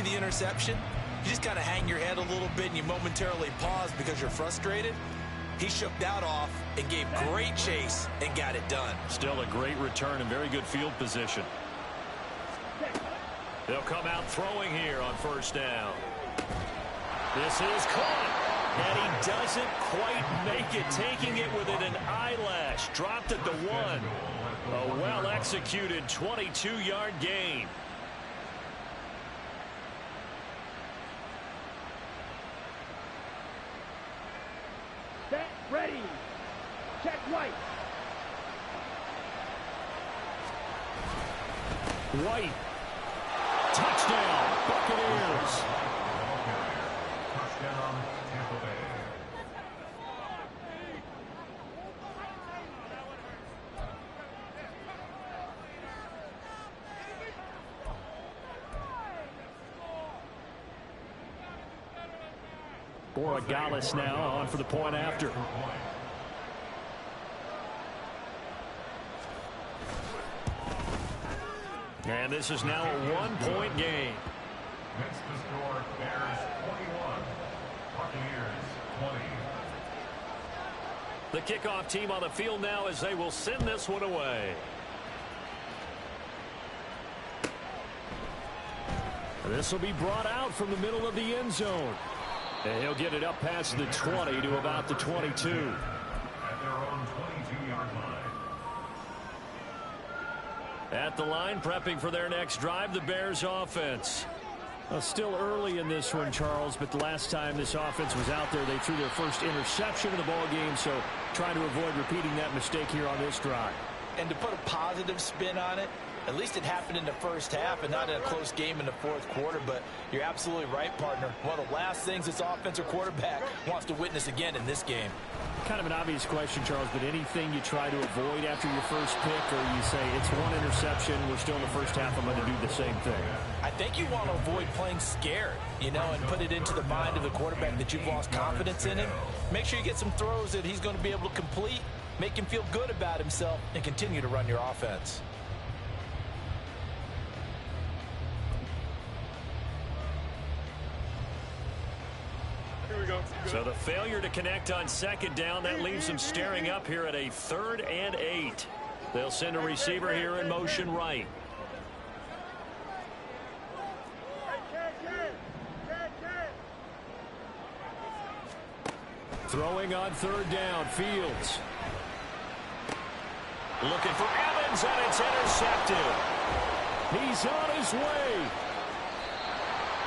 the interception, you just kind of hang your head a little bit and you momentarily pause because you're frustrated. He shook that off and gave great chase and got it done. Still a great return and very good field position. They'll come out throwing here on first down. This is caught. And he doesn't quite make it, taking it within an eyelash. Dropped at the 1. A well-executed 22-yard gain. Set, ready. Check White. White. Touchdown, Buccaneers. Touchdown, Tampa Bay. Borregales now on for the point after. And this is now a one-point game. Next to score, Bears 21, Buccaneers 20. The kickoff team on the field now as they will send this one away. This will be brought out from the middle of the end zone. And he'll get it up past the 20 to about the 22. At their own 22-yard line. At the line, prepping for their next drive, the Bears offense. Still early in this one, Charles, but the last time this offense was out there, they threw their first interception of the ball game, so trying to avoid repeating that mistake here on this drive. And to put a positive spin on it, at least it happened in the first half and not in a close game in the fourth quarter. But you're absolutely right, partner. One of the last things this offensive quarterback wants to witness again in this game. Kind of an obvious question, Charles, but anything you try to avoid after your first pick, or you say it's one interception, we're still in the first half, I'm going to do the same thing? I think you want to avoid playing scared, you know, and put it into the mind of the quarterback that you've lost confidence in him. Make sure you get some throws that he's going to be able to complete, make him feel good about himself, and continue to run your offense. So the failure to connect on second down, that leaves them staring up here at a 3rd and 8. They'll send a receiver here in motion right. Throwing on 3rd down, Fields. Looking for Evans, and it's intercepted. He's on his way.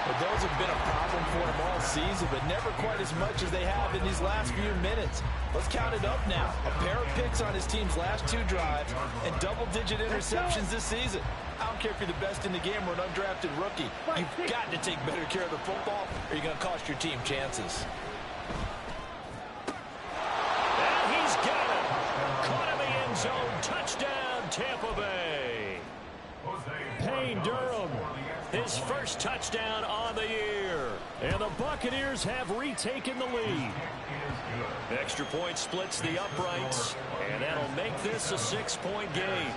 Well, those have been a problem for him all season, but never quite as much as they have in these last few minutes. Let's count it up now. A pair of picks on his team's last 2 drives and double-digit interceptions this season. I don't care if you're the best in the game or an undrafted rookie. You've got to take better care of the football or you're going to cost your team chances. And he's got it. Caught in the end zone. Touchdown, Tampa Bay. Payne Durham, his first touchdown on the year. And the Buccaneers have retaken the lead. Extra point splits the uprights, and that'll make this a 6-point game.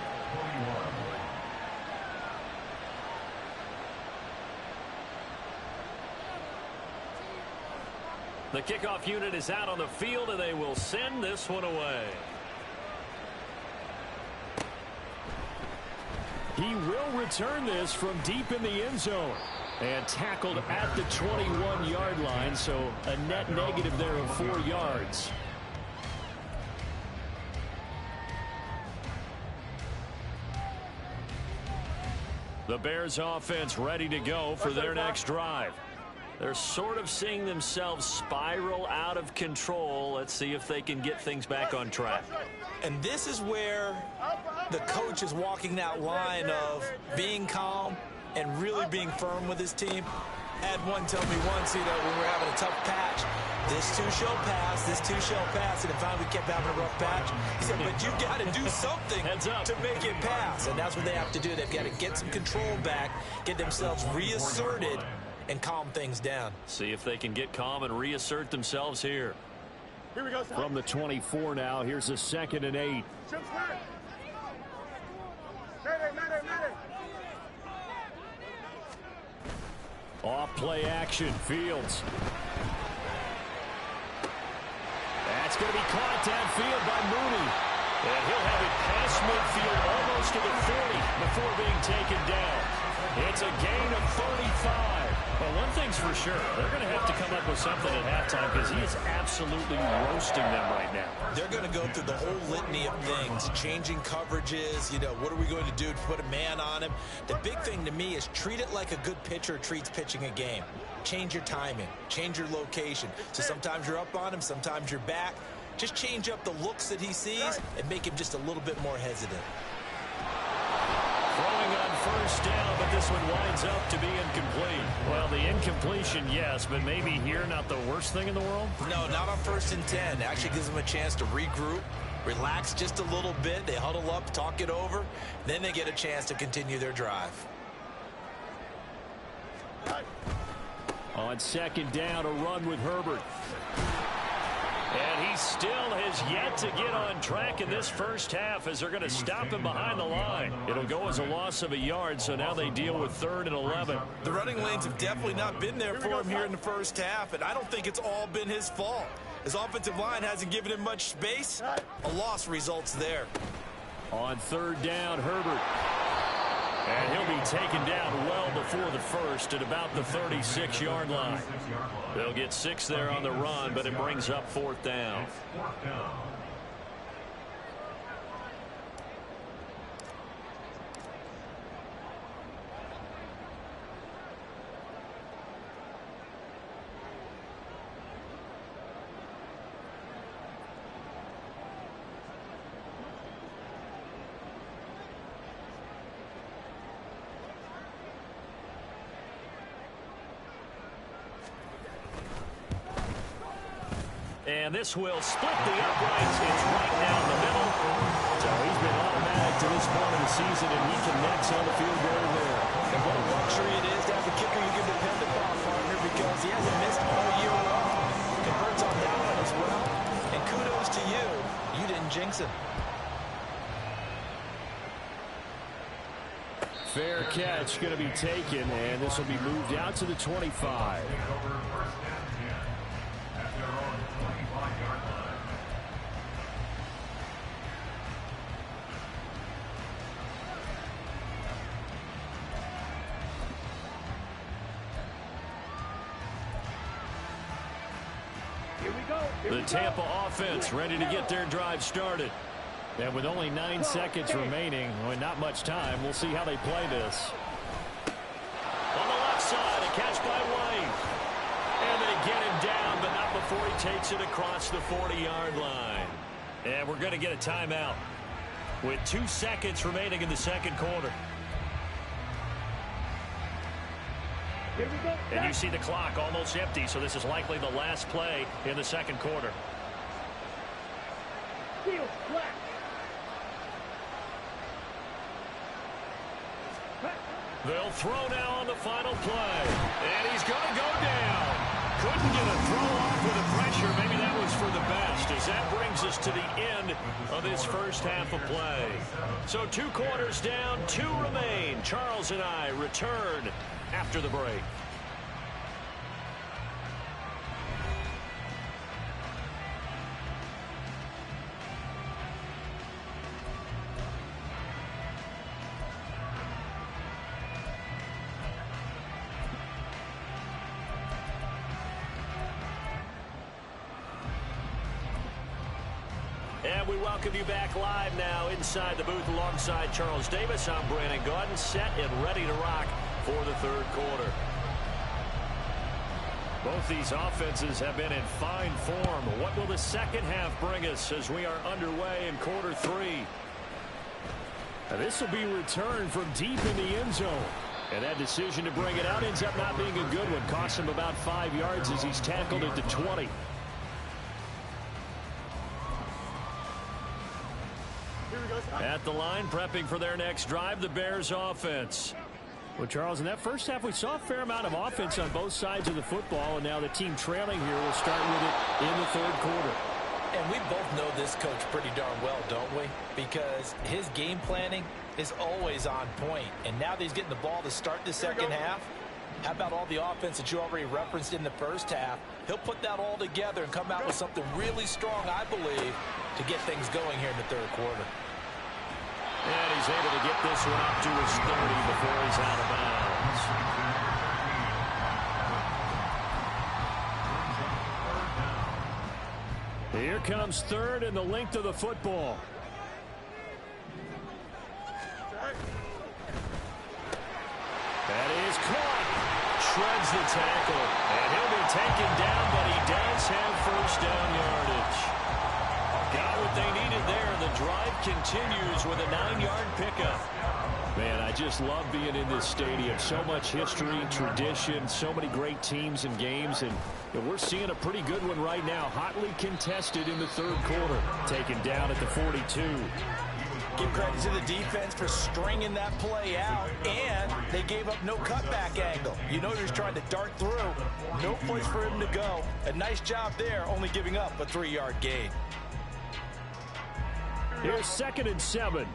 The kickoff unit is out on the field, and they will send this one away. He will return this from deep in the end zone. And tackled at the 21-yard line, so a net negative there of 4 yards. The Bears offense ready to go for their next drive. They're sort of seeing themselves spiral out of control. Let's see if they can get things back on track. And this is where the coach is walking that line of being calm and really being firm with his team. I had one tell me once, when we're having a tough patch, this too shall pass, this too shall pass, and finally we kept having a rough patch. He said, but you've got to do something to make it pass. And that's what they have to do. They've got to get some control back, get themselves reasserted, and calm things down. See if they can get calm and reassert themselves here. Here we go. From the 24 now, here's a 2nd and 8. Off play action, Fields. That's going to be caught downfield by Mooney. And he'll have it past midfield almost to the 40 before being taken down. It's a gain of 35. Well, one thing's for sure. They're going to have to come up with something at halftime because he is absolutely roasting them right now. They're going to go through the whole litany of things, changing coverages, what are we going to do to put a man on him? The big thing to me is treat it like a good pitcher treats pitching a game. Change your timing, change your location. So sometimes you're up on him, sometimes you're back. Just change up the looks that he sees and make him just a little bit more hesitant. Throwing on first down, but this one winds up to be incomplete. Well, the incompletion, yes, but maybe here not the worst thing in the world? No, not on 1st and 10. Actually gives them a chance to regroup, relax just a little bit. They huddle up, talk it over. Then they get a chance to continue their drive. On 2nd down, a run with Herbert. And he still has yet to get on track in this first half as they're going to stop him behind the line. It'll go as a loss of a yard, so now they deal with 3rd and 11. The running lanes have definitely not been there for him here in the first half, and I don't think it's all been his fault. His offensive line hasn't given him much space. A loss results there. On 3rd down, Herbert. And he'll be taken down well before the first at about the 36-yard line. They'll get 6 there on the run, but it brings up 4th down. And this will split the uprights. It's right down the middle. So he's been automatic to this point of the season, and he connects on the field goal there. And what a luxury it is to have a kicker you can depend upon, partner, because he hasn't missed all year long. Converts on that one as well. And kudos to you. You didn't jinx it. Fair catch going to be taken, and this will be moved out to the 25. The Tampa offense ready to get their drive started. And with only 9 seconds remaining, and not much time, we'll see how they play this. On the left side, a catch by White. And they get him down, but not before he takes it across the 40-yard line. And we're going to get a timeout with 2 seconds remaining in the second quarter. Here we go. And you see the clock almost empty, so this is likely the last play in the second quarter. Field flat. They'll throw now on the final play. And he's going to go down. Couldn't get a throw off with the pressure. Maybe that was for the best, as that brings us to the end of this first half of play. So 2 quarters down, 2 remain. Charles and I return after the break. And we welcome you back live now inside the booth alongside Charles Davis. I'm Brandon Gaudin, set and ready to rock for the third quarter. Both these offenses have been in fine form. What will the second half bring us as we are underway in quarter 3? Now this will be returned from deep in the end zone. And that decision to bring it out ends up not being a good one. Costs him about 5 yards as he's tackled at the 20. At the line, prepping for their next drive, the Bears offense. Well, Charles, in that first half, we saw a fair amount of offense on both sides of the football, and now the team trailing here will start with it in the third quarter. And we both know this coach pretty darn well, don't we? Because his game planning is always on point. And now that he's getting the ball to start the second half, How about all the offense that you already referenced in the first half? He'll put that all together and come out with something really strong, I believe, to get things going here in the third quarter. And he's able to get this one up to his 30 before he's out of bounds. Here comes third and the length of the football. That is caught. Shreds the tackle. And he'll be taken down, but he does have first down yardage. Got what they needed there. The drive continues with a 9-yard pickup. Man, I just love being in this stadium. So much history, tradition, so many great teams and games. And we're seeing a pretty good one right now. Hotly contested in the third quarter. Taken down at the 42. Give credit to the defense for stringing that play out, and they gave up no cutback angle. You know he's trying to dart through. No place for him to go. A nice job there, only giving up a 3-yard gain. Here's 2nd and 7.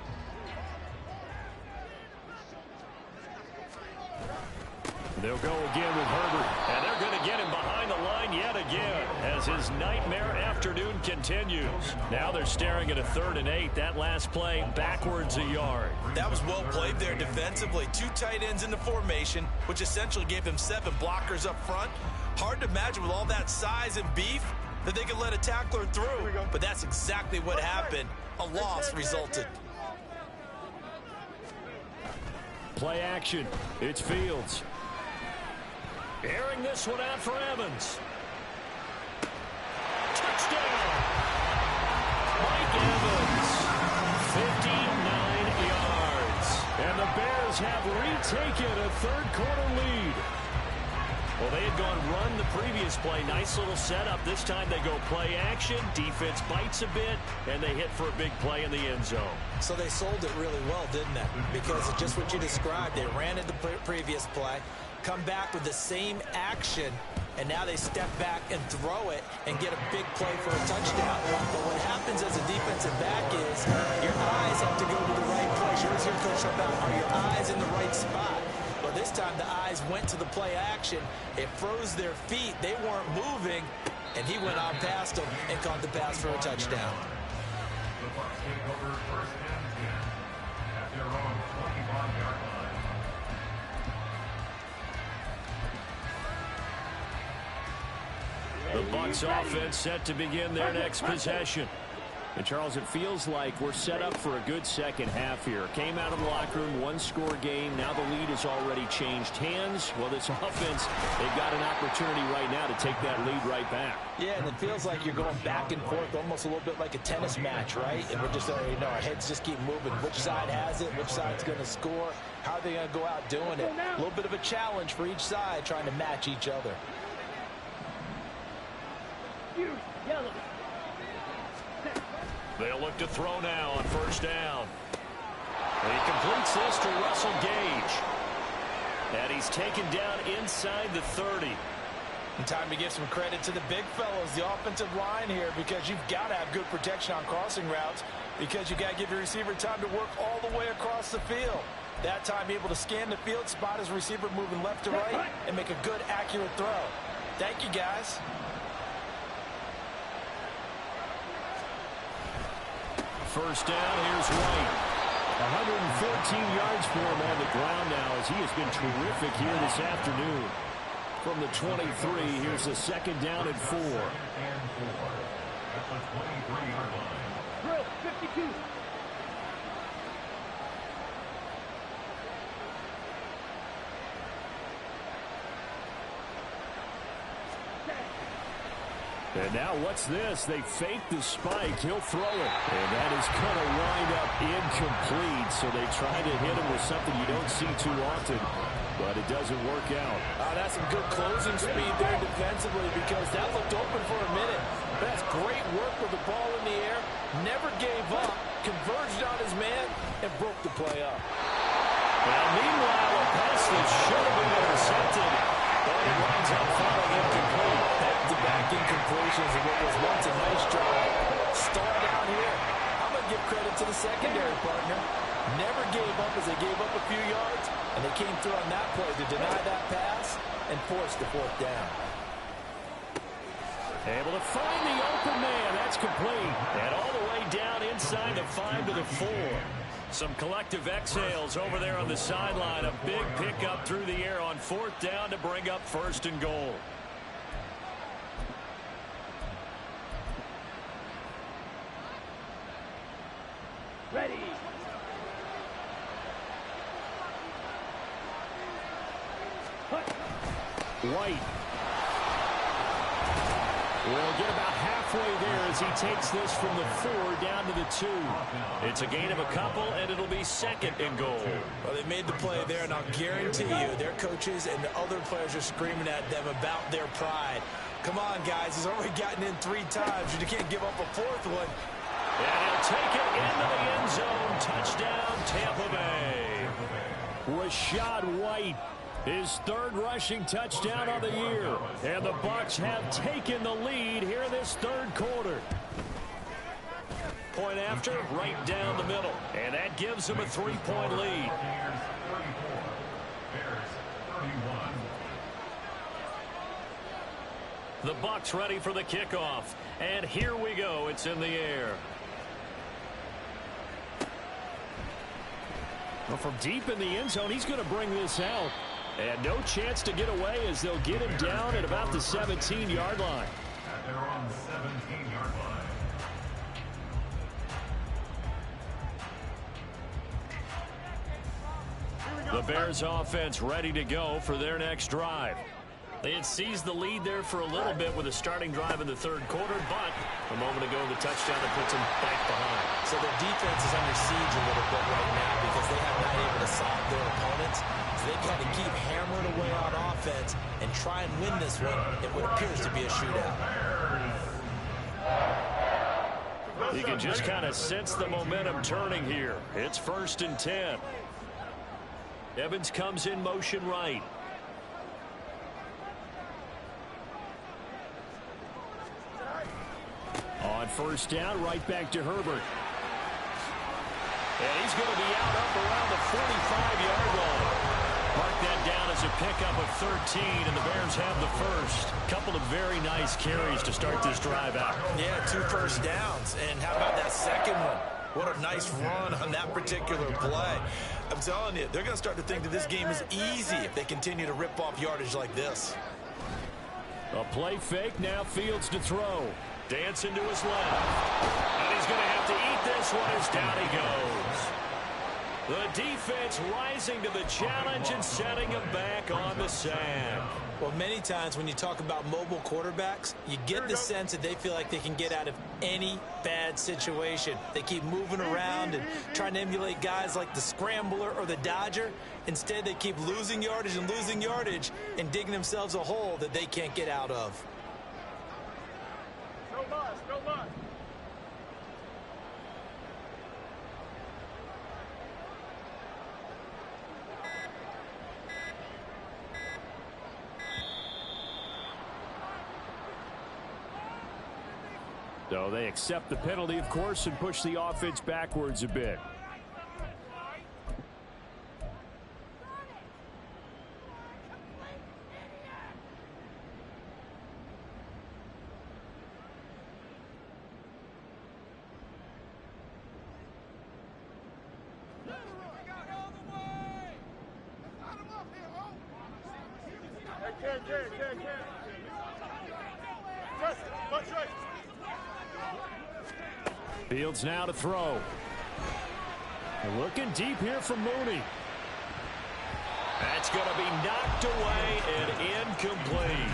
They'll go again with Herbert. And they're going to get him behind the line yet again as his nightmare afternoon continues. Now they're staring at a 3rd and 8. That last play backwards a yard. That was well played there defensively. 2 tight ends in the formation, which essentially gave them 7 blockers up front. Hard to imagine with all that size and beef that they could let a tackler through. But that's exactly what happened. A loss resulted. Play action. It's Fields. Airing this one out for Evans. Touchdown! Mike Evans. 59 yards. And the Bears have retaken a third-quarter lead. Well, they had gone run the previous play. Nice little setup. This time they go play action. Defense bites a bit, and they hit for a big play in the end zone. So they sold it really well, didn't they? Because it's just what you described. They ran it the previous play, come back with the same action, and now they step back and throw it and get a big play for a touchdown. But what happens as a defensive back is your eyes have to go to the right place. Yours here, Coach Sharpell, are your eyes in the right spot? Well, this time the eyes went to the play action. It froze their feet. They weren't moving, and he went on past them and caught the pass for a touchdown. The Bucs take over 1st and 10 at their own 25-yard line. The Bucs offense set to begin their next possession. And, Charles, it feels like we're set up for a good second half here. Came out of the locker room, 1-score game. Now the lead has already changed hands. Well, this offense, they've got an opportunity right now to take that lead right back. Yeah, and it feels like you're going back and forth, almost a little bit like a tennis match, right? And we're just, our heads just keep moving. Which side has it? Which side's going to score? How are they going to go out doing it? A little bit of a challenge for each side, trying to match each other. Yellow. They'll look to throw now on 1st down. He completes this to Russell Gage. And he's taken down inside the 30. And time to give some credit to the big fellows, the offensive line here, because you've got to have good protection on crossing routes, because you've got to give your receiver time to work all the way across the field. That time able to scan the field, spot his receiver moving left to right, and make a good, accurate throw. Thank you, guys. First down, here's White. 114 yards for him on the ground now as he has been terrific here this afternoon. From the 23, here's the 2nd down and 4. And 4 at the 23-yard line. Drill, 52. And now what's this? They fake the spike. He'll throw it. And that is going to wind up incomplete. So they try to hit him with something you don't see too often. But it doesn't work out. That's some good closing speed there defensively, because that looked open for a minute. That's great work with the ball in the air. Never gave up. Converged on his man and broke the play up. Well, meanwhile, a pass that should have been intercepted. But it winds up falling incomplete. Back-to-back incompletions of what was once a nice drive. Stalled out here. I'm going to give credit to the secondary partner. Never gave up as they gave up a few yards, And they came through on that play to deny that pass and force the fourth down. Able to find the open man. That's complete. And all the way down inside the 5 to the 4. Some collective exhales over there on the sideline. A big pickup through the air on fourth down to bring up first and goal. Ready. White will get about halfway there as he takes this from the 4 down to the 2. It's a gain of a couple, and it'll be second and goal. Well, they made the play there, and I'll guarantee you their coaches and the other players are screaming at them about their pride. Come on, guys. He's already gotten in 3 times. You can't give up a 4th one. And he'll take it into the end zone. Touchdown, Tampa Bay. Rachaad White, his 3rd rushing touchdown of the year. And the Bucs have taken the lead here in this 3rd quarter. Point after, right down the middle. And that gives them a 3-point lead. The Bucs ready for the kickoff. And here we go. It's in the air. Well, from deep in the end zone, he's going to bring this out. And no chance to get away as they'll get him down at about the 17-yard line. At their own 17-yard line. The Bears offense ready to go for their next drive. They had seized the lead there for a little bit with a starting drive in the 3rd quarter, but a moment ago the touchdown that puts them back behind. So their defense is under siege a little bit right now because they have not able to stop their opponents. So they got to keep hammering away on offense and try and win this one in what appears to be a shootout. You can just kind of sense the momentum turning here. It's 1st and 10. Evans comes in motion right. On 1st down, right back to Herbert. And he's going to be out up around the 45-yard line. Mark that down as a pickup of 13, and the Bears have the first. Couple of very nice carries to start this drive out. Yeah, 2 first downs. And how about that second one? What a nice run on that particular play. I'm telling you, they're going to start to think that this game is easy if they continue to rip off yardage like this. A play fake, now Fields to throw. Dancing to his left. And he's going to have to eat this one as down he goes. The defense rising to the challenge and setting him back on the sack. Well, many times when you talk about mobile quarterbacks, you get the sense that they feel like they can get out of any bad situation. They keep moving around and trying to emulate guys like the Scrambler or the Dodger. Instead, they keep losing yardage and digging themselves a hole that they can't get out of. No loss. So they accept the penalty, of course, and push the offense backwards a bit. Fields now to throw. And looking deep here from Mooney. That's going to be knocked away and incomplete.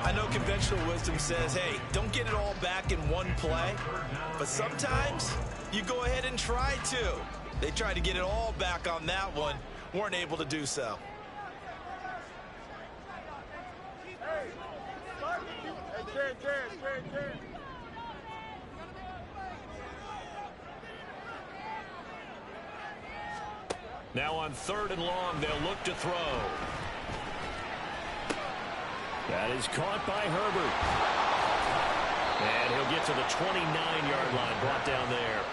I know conventional wisdom says, hey, don't get it all back in one play. But sometimes you go ahead and try to. They tried to get it all back on that one. Weren't able to do so. Now on 3rd and long, they'll look to throw. That is caught by Herbert. And he'll get to the 29-yard line, brought down there.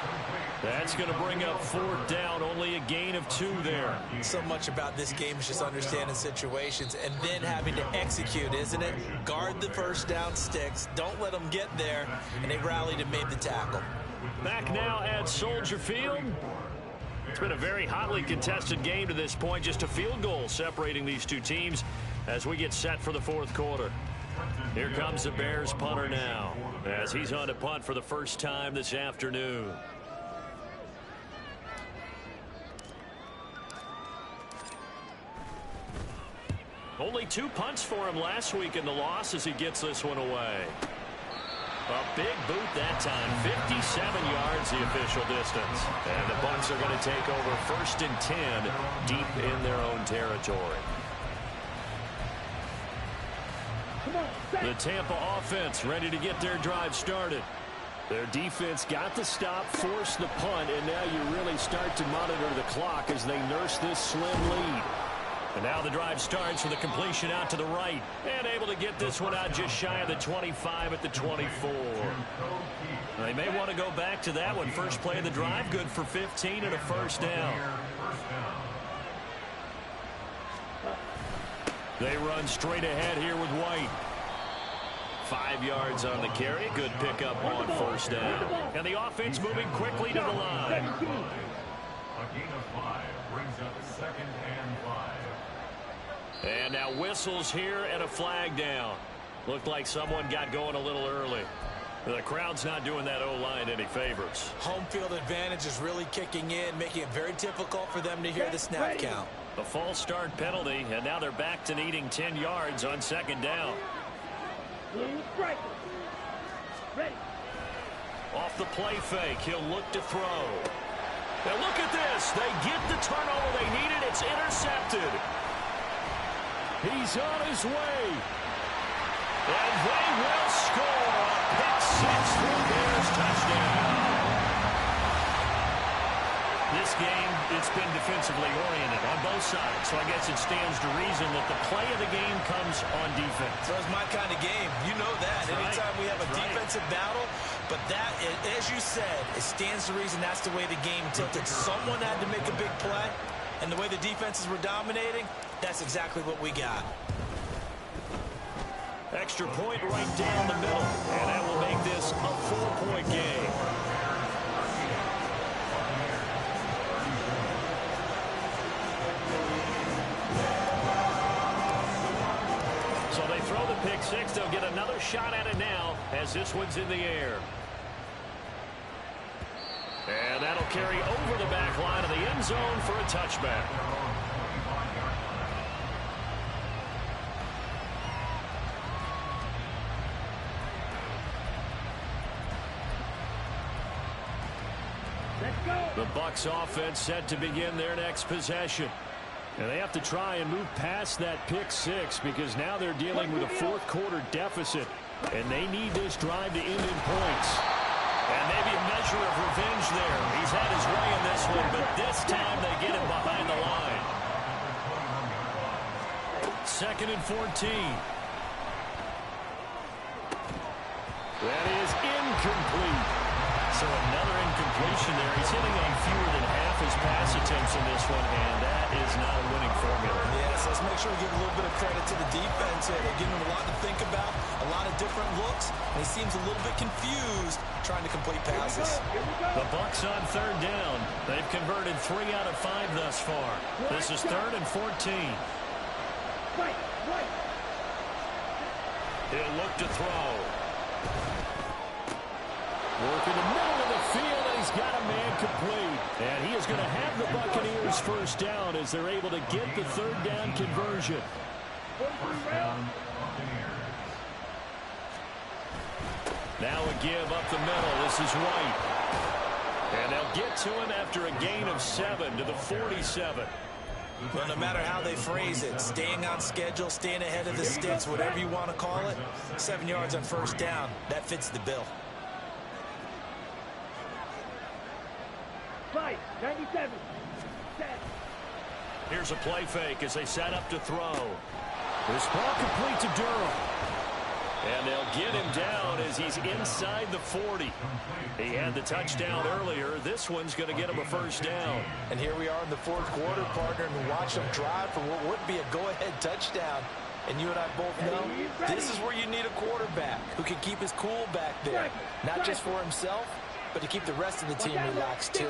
That's going to bring up 4th down, only a gain of 2 there. So much about this game is just understanding situations and then having to execute, isn't it? Guard the first down sticks, don't let them get there, and they rallied and made the tackle. Back now at Soldier Field. It's been a very hotly contested game to this point, just a field goal separating these two teams as we get set for the 4th quarter. Here comes the Bears punter now as he's on to punt for the first time this afternoon. Only 2 punts for him last week in the loss as he gets this one away. A big boot that time, 57 yards the official distance. And the Bucs are going to take over 1st and 10 deep in their own territory. The Tampa offense ready to get their drive started. Their defense got the stop, forced the punt, and now you really start to monitor the clock as they nurse this slim lead. And now the drive starts with a completion out to the right. And able to get this one out just shy of the 25 at the 24. They may want to go back to that one. First play of the drive, good for 15 and a 1st down. They run straight ahead here with White. 5 yards on the carry. Good pickup on 1st down. And the offense moving quickly to the line. A gain of 5 brings up 2nd and 5. And now whistles here and a flag down. Looked like someone got going a little early. The crowd's not doing that O-line any favors. Home field advantage is really kicking in, making it very difficult for them to hear the snap count. A false start penalty, and now they're back to needing 10 yards on 2nd down. Off the play fake, he'll look to throw. Now look at this. They get the turnover they needed. It's intercepted. He's on his way. And they will score a pick 6 for the Bears touchdown. This game, it's been defensively oriented on both sides, so I guess it stands to reason that the play of the game comes on defense. So it's my kind of game. You know that. Anytime we have a defensive battle, but that, as you said, it stands to reason that's the way the game tilted. Someone had to make a big play, and the way the defenses were dominating, that's exactly what we got. Extra point right down the middle, and that will make this a 4-point game. So they throw the pick 6. They'll get another shot at it now as this one's in the air. And that'll carry over the back line of the end zone for a touchback. The Bucs offense set to begin their next possession. And they have to try and move past that pick 6 because now they're dealing with a 4th quarter deficit. And they need this drive to end in points. And maybe a measure of revenge there. He's had his way in this one, but this time they get him behind the line. 2nd and 14. That is incomplete. So another incompletion there. He's hitting on fewer than half his pass attempts in this one, and that is not a winning formula. Yes, let's make sure we give a little bit of credit to the defense here. They're giving him a lot to think about, a lot of different looks, and he seems a little bit confused trying to complete passes. The Bucs on 3rd down. They've converted 3 out of 5 thus far. This is 3rd and 14. He'll look to throw. Work in the middle of the field, and he's got a man complete. And he is going to have the Buccaneers 1st down as they're able to get the 3rd down conversion. Now a give up the middle. This is White. And they'll get to him after a gain of 7 to the 47. Well, no matter how they phrase it, staying on schedule, staying ahead of the sticks, whatever you want to call it, 7 yards on 1st down, that fits the bill. 97. Here's a play fake as they set up to throw. This ball complete to Durham. And they'll get him down as he's inside the 40. He had the touchdown earlier. This one's going to get him a first down. And here we are in the fourth quarter, partner, and watch them drive for what would be a go-ahead touchdown. And you and I both know this is where you need a quarterback who can keep his cool back there. Not just for himself, but to keep the rest of the team relaxed, too.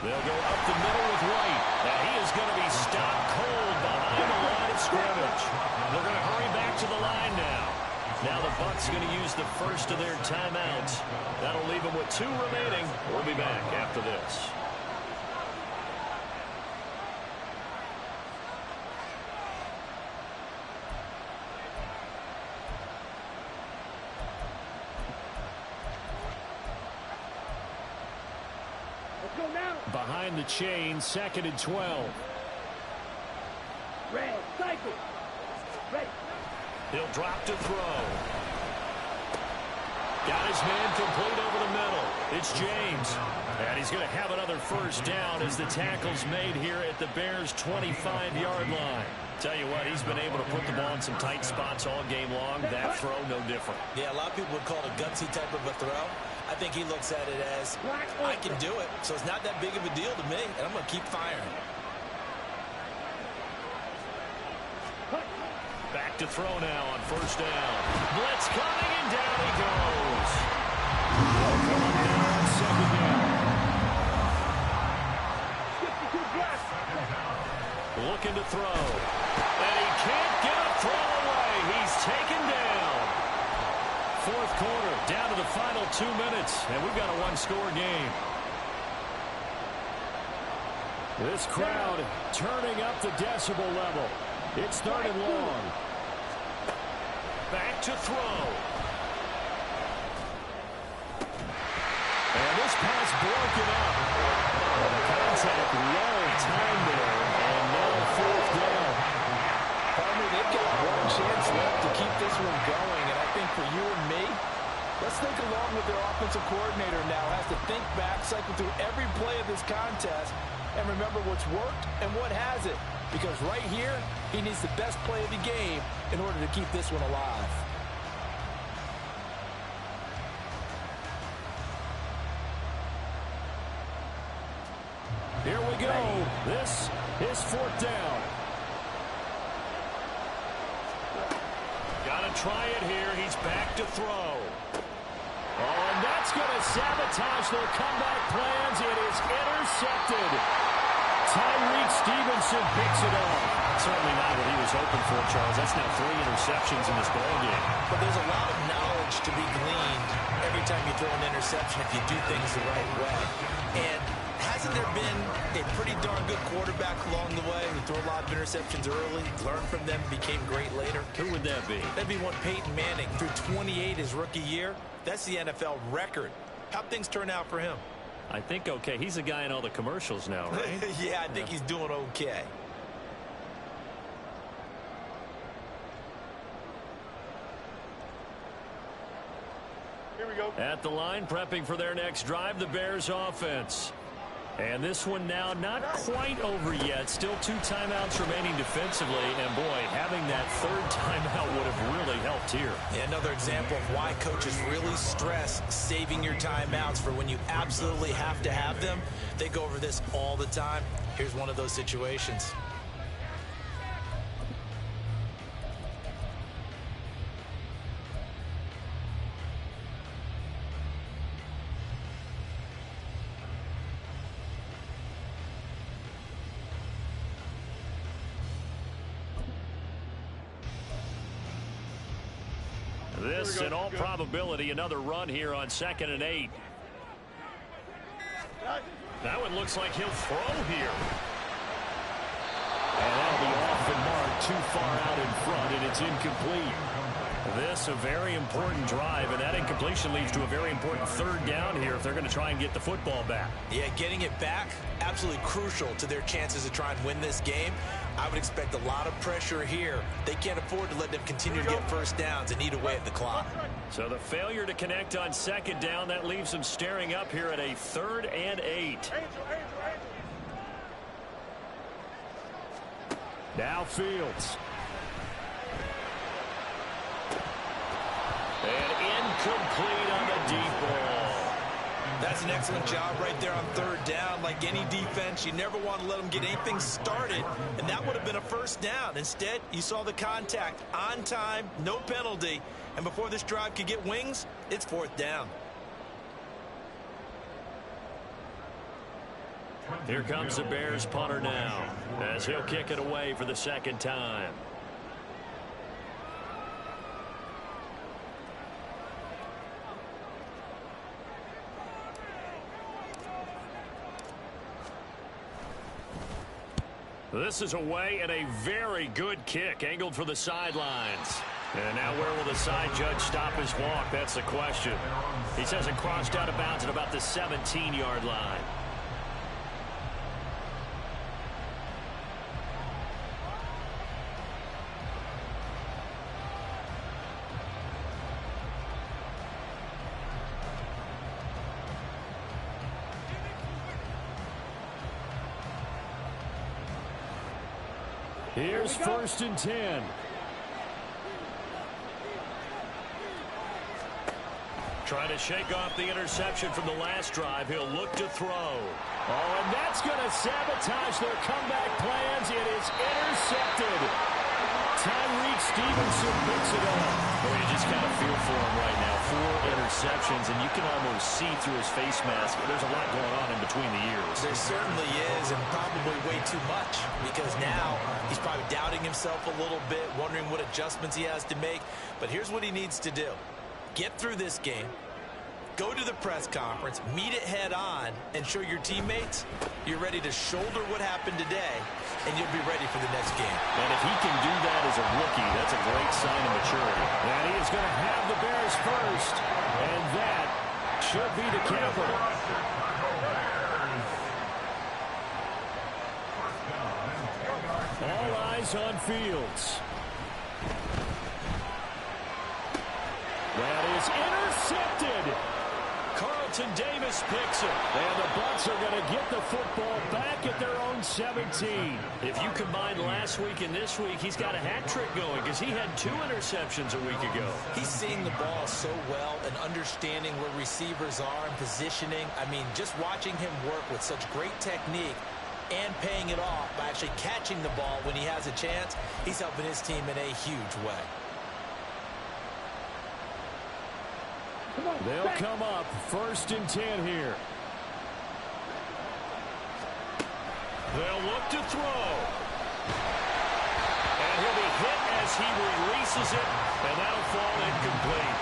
They'll go up the middle with White. And he is going to be stopped cold behind the line of scrimmage. They're going to hurry back to the line now. Now the Bucs going to use the first of their timeouts. That'll leave them with 2 remaining. We'll be back after this. Behind the chain, 2nd and 12. Red, cycle. Ready. He'll drop to throw. Got his man complete over the middle. It's James. And he's going to have another first down as the tackle's made here at the Bears' 25-yard line. Tell you what, he's been able to put the ball in some tight spots all game long. That throw, no different. Yeah, a lot of people would call it a gutsy type of a throw. I think he looks at it as, I can do it, so it's not that big of a deal to me, and I'm going to keep firing. Back to throw now on first down. Blitz coming, and down he goes. Down, 2nd down. Looking to throw. And he can't get a throw away. He's taken down. Fourth quarter, down to the final 2 minutes, and we've got a 1-score game. This crowd turning up the decibel level. It's 3rd and long. Back to throw. And this pass broken up. And the contact long time there, and now 4th down. Partner, they've got one chance left to keep this one going, and I think for you and me, let's think along with their offensive coordinator now. Has to think back, cycle through every play of this contest, and remember what's worked and what hasn't. Because right here, he needs the best play of the game in order to keep this one alive. Here we go. This is 4th down. Got to try it here. He's back to throw. Oh, and that's going to sabotage their comeback plans. It is intercepted. Tyreek Stevenson picks it up. Certainly not what he was hoping for, Charles. That's now 3 interceptions in this ballgame. But there's a lot of knowledge to be gleaned every time you throw an interception if you do things the right way. And hasn't there been a pretty darn good quarterback along the way who threw a lot of interceptions early, learned from them, became great later? Who would that be? That'd be one Peyton Manning. Threw 28 his rookie year. That's the NFL record. How'd things turn out for him? I think okay. He's a guy in all the commercials now, right? Yeah, I think he's doing okay. Here we go. At the line, prepping for their next drive, the Bears offense. And this one now not quite over yet. Still 2 timeouts remaining defensively. And, boy, having that 3rd timeout would have really helped here. Yeah, another example of why coaches really stress saving your timeouts for when you absolutely have to have them. They go over this all the time. Here's one of those situations. This, in all probability, another run here on 2nd and 8. That one looks like he'll throw here. And that'll be off and marked too far out in front, and it's incomplete. This a very important drive, and that incompletion leads to a very important 3rd down here if they're going to try and get the football back. Yeah, getting it back, absolutely crucial to their chances to try and win this game. I would expect a lot of pressure here. They can't afford to let them continue to get first downs and eat away at the clock. So the failure to connect on 2nd down, that leaves them staring up here at a 3rd and 8. Now Fields. That's an excellent job right there on third down. Like any defense, you never want to let them get anything started, and that would have been a first down. Instead, you saw the contact on time, no penalty, and before this drive could get wings, it's fourth down. Here comes the Bears punter now, as he'll kick it away for the second time. This is away and a very good kick, angled for the sidelines. And now where will the side judge stop his walk? That's the question. He says it crossed out of bounds at about the 17-yard line. Here's first and 10. Trying to shake off the interception from the last drive. He'll look to throw. Oh, and that's going to sabotage their comeback plans. It is intercepted. Tyreek Stevenson picks it up. Well, you just kind of feel for him right now. 4 interceptions, and you can almost see through his face mask. There's a lot going on in between the ears. There certainly is, and probably way too much, because now he's probably doubting himself a little bit, wondering what adjustments he has to make. But here's what he needs to do. Get through this game, go to the press conference, meet it head on, and show your teammates you're ready to shoulder what happened today, and you'll be ready for the next game. And if he can do that as a rookie, that's a great sign of maturity. And he is going to have the Bears first, and that should be the capital. All eyes on Fields. That is intercepted. Carlton Davis picks it. And the Bucs are going to get the football back at their own 17. If you combine last week and this week, he's got a hat trick going because he had 2 interceptions a week ago. He's seeing the ball so well and understanding where receivers are and positioning. I mean, just watching him work with such great technique and paying it off by actually catching the ball when he has a chance, he's helping his team in a huge way. They'll come up first and 10 here. They'll look to throw. And he'll be hit as he releases it, and that'll fall incomplete.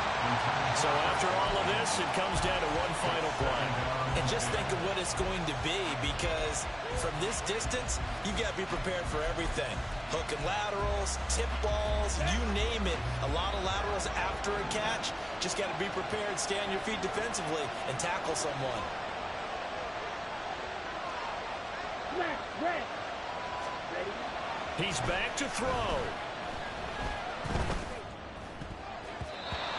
So after all of this, it comes down to one final play. And just think of what it's going to be, because from this distance, you've got to be prepared for everything. Hook and laterals, tip balls, you name it. A lot of laterals after a catch. Just got to be prepared, stay on your feet defensively, and tackle someone. He's back to throw.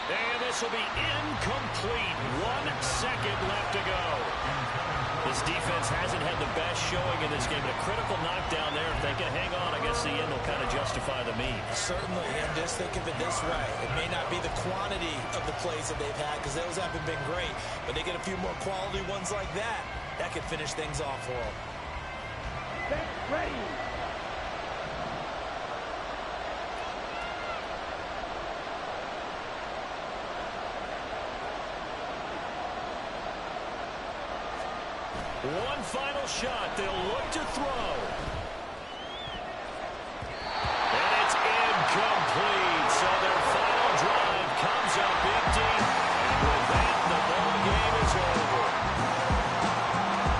And this will be incomplete. 1 second left to go. This defense hasn't had the best showing in this game, but a critical knockdown there. If they can hang on, I guess the end will kind of justify the means. Certainly, and just think of it this way. It may not be the quantity of the plays that they've had, because those haven't been great, but they get a few more quality ones like that. That could finish things off for them. Ready. One final shot. They'll look to throw. And it's incomplete. So their final drive comes up empty. And with that, the ball game is over.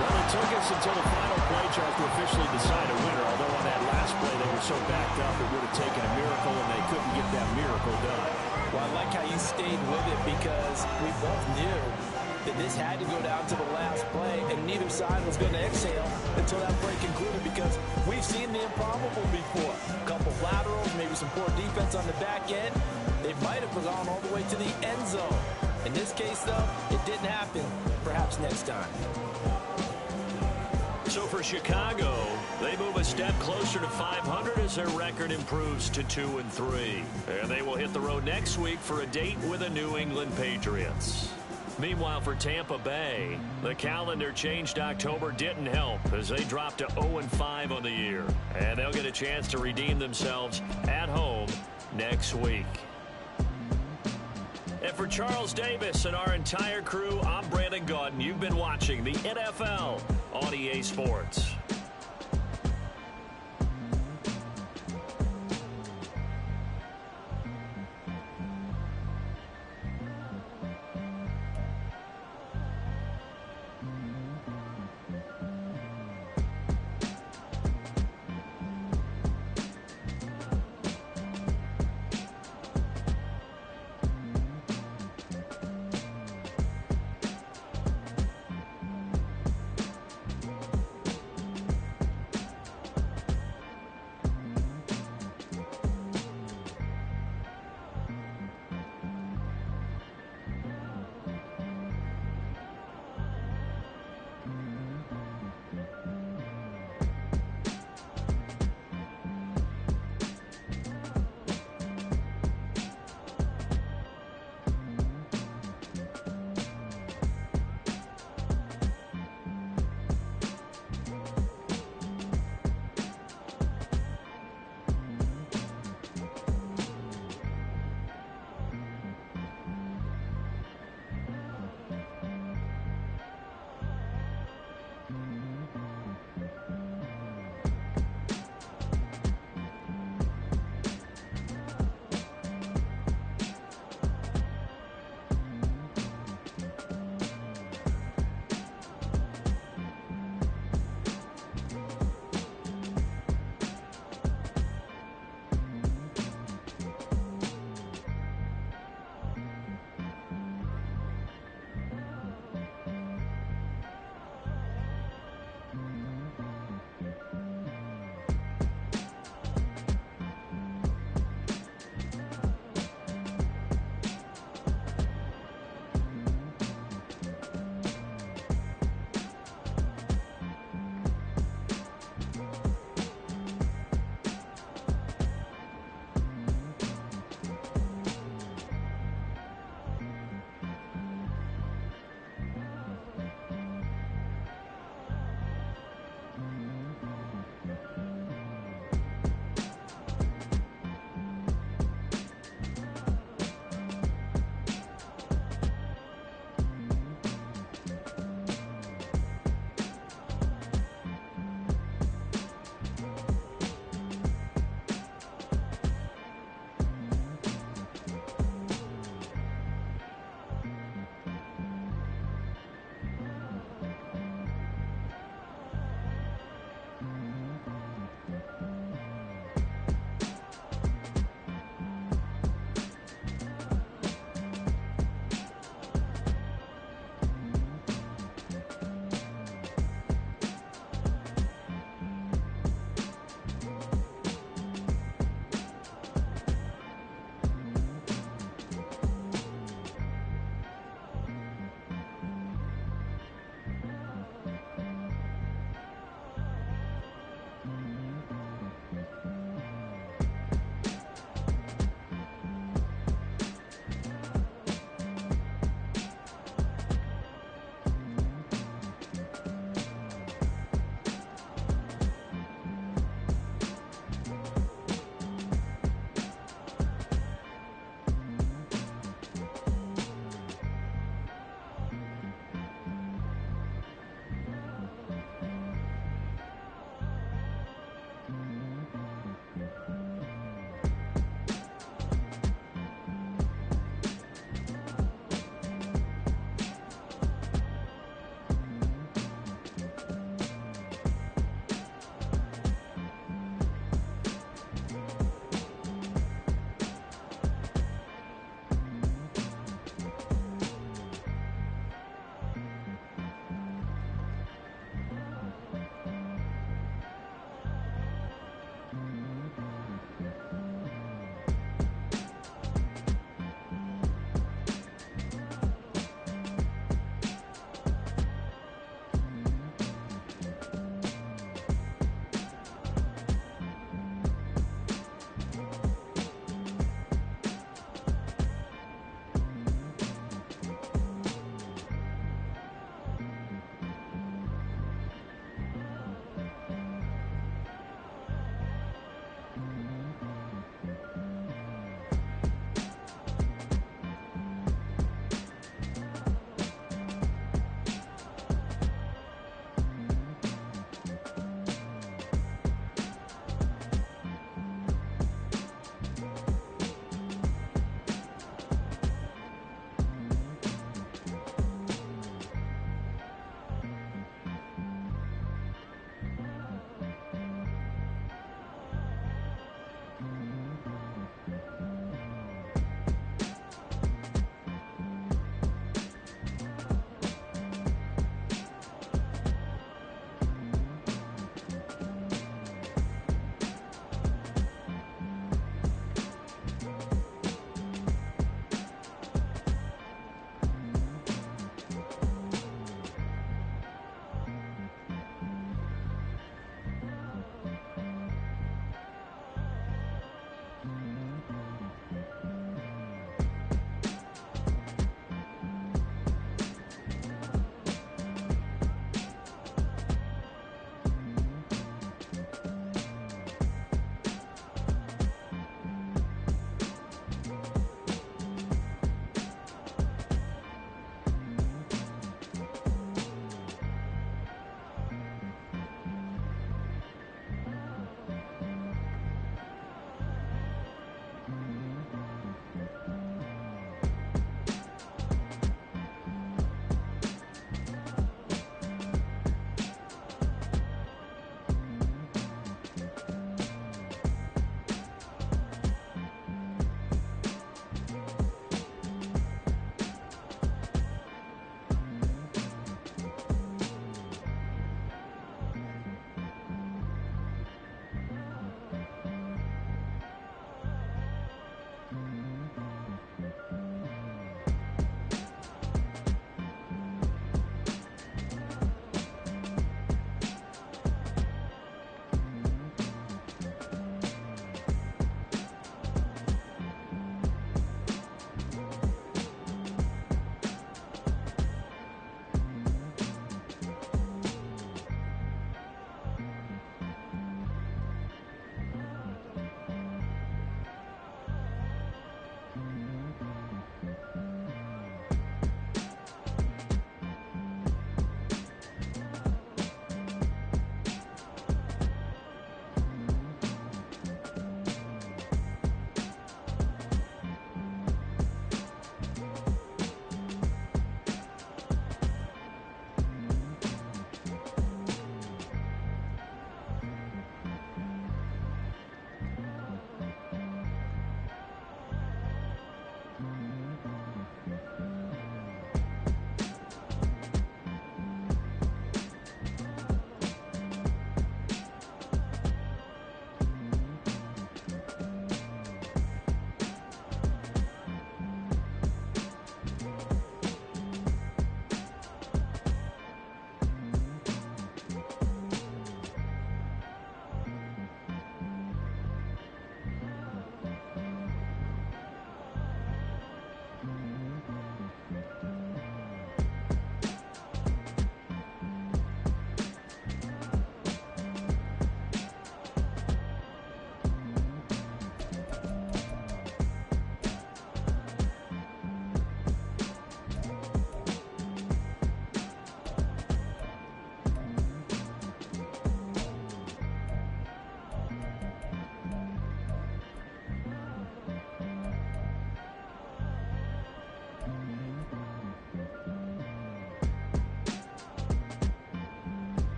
Well, it took us until the final play chart to officially decide a winner. Although on that last play, they were so backed up, it would have taken a miracle, and they couldn't get that miracle done. Well, I like how you stayed with it, because we both knew that this had to go down to the last play, and neither side was going to exhale until that play concluded, because we've seen the improbable before. A couple laterals, maybe some poor defense on the back end. They might have gone all the way to the end zone. In this case, though, it didn't happen. Perhaps next time. So for Chicago, they move a step closer to 500 as their record improves to 2-3. And they will hit the road next week for a date with the New England Patriots. Meanwhile, for Tampa Bay, the calendar changed. October didn't help as they dropped to 0-5 on the year. And they'll get a chance to redeem themselves at home next week. And for Charles Davis and our entire crew, I'm Brandon Gaudin. You've been watching the NFL on EA Sports.